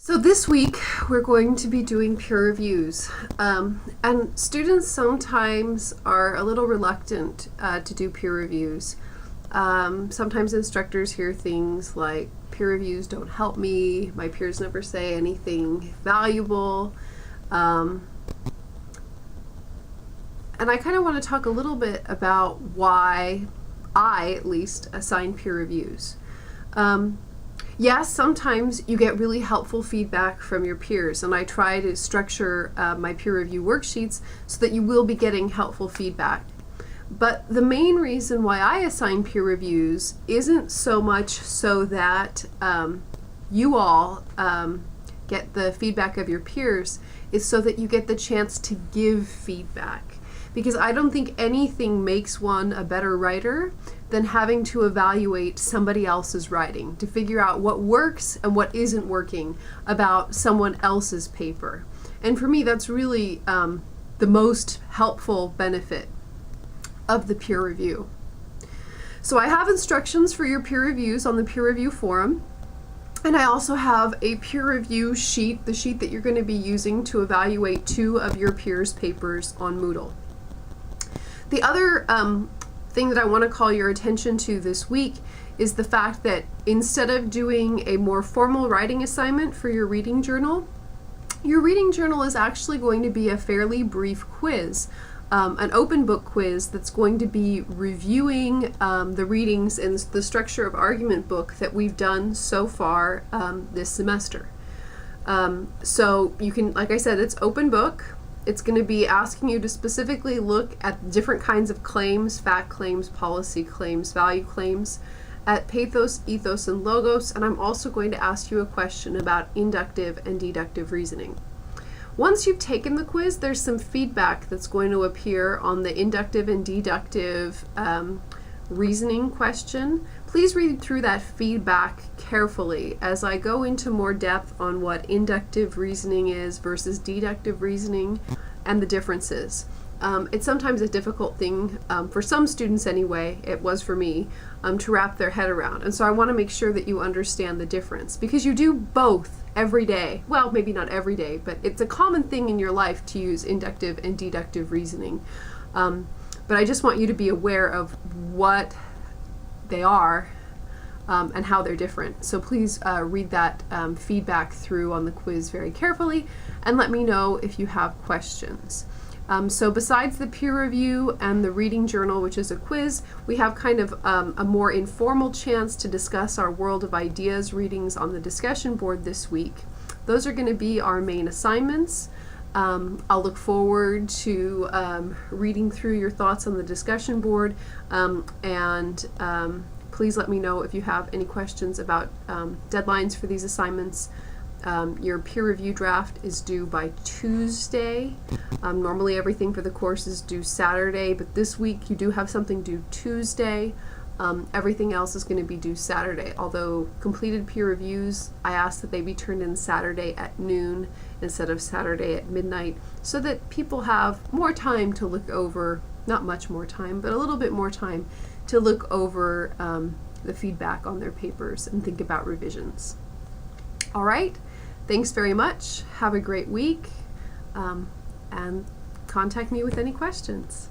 So this week we're going to be doing peer reviews, and students sometimes are a little reluctant to do peer reviews. Sometimes instructors hear things like, peer reviews don't help me, my peers never say anything valuable, and I kind of want to talk a little bit about why I, at least, assign peer reviews. Yes, sometimes you get really helpful feedback from your peers, and I try to structure my peer review worksheets so that you will be getting helpful feedback. But the main reason why I assign peer reviews isn't so much so that you all get the feedback of your peers, is so that you get the chance to give feedback. Because I don't think anything makes one a better writer than having to evaluate somebody else's writing to figure out what works and what isn't working about someone else's paper. And for me, that's really the most helpful benefit of the peer review. So I have instructions for your peer reviews on the peer review forum. And I also have a peer review sheet, the sheet that you're going to be using to evaluate 2 of your peers' papers on Moodle. The other thing that I want to call your attention to this week is the fact that instead of doing a more formal writing assignment for your reading journal is actually going to be a fairly brief quiz, an open book quiz that's going to be reviewing the readings in the Structure of Argument book that we've done so far this semester. So you can, like I said, it's open book. It's going to be asking you to specifically look at different kinds of claims, fact claims, policy claims, value claims, at pathos, ethos, and logos, and I'm also going to ask you a question about inductive and deductive reasoning. Once you've taken the quiz, there's some feedback that's going to appear on the inductive and deductive reasoning question. Please read through that feedback carefully as I go into more depth on what inductive reasoning is versus deductive reasoning and the differences. It's sometimes a difficult thing, for some students anyway, it was for me, to wrap their head around. And so I want to make sure that you understand the difference, because you do both every day. Well, maybe not every day, but it's a common thing in your life to use inductive and deductive reasoning. But I just want you to be aware of what they are and how they're different. So please read that feedback through on the quiz very carefully and let me know if you have questions. So besides the peer review and the reading journal, which is a quiz, we have kind of a more informal chance to discuss our World of Ideas readings on the discussion board this week. Those are going to be our main assignments. I'll look forward to reading through your thoughts on the discussion board, and please let me know if you have any questions about deadlines for these assignments. Your peer review draft is due by Tuesday. Normally everything for the course is due Saturday, but this week you do have something due Tuesday. Everything else is going to be due Saturday, although completed peer reviews, I ask that they be turned in Saturday at noon instead of Saturday at midnight, so that people have more time to look over, not much more time, but a little bit more time to look over the feedback on their papers and think about revisions. All right, thanks very much. Have a great week, and contact me with any questions.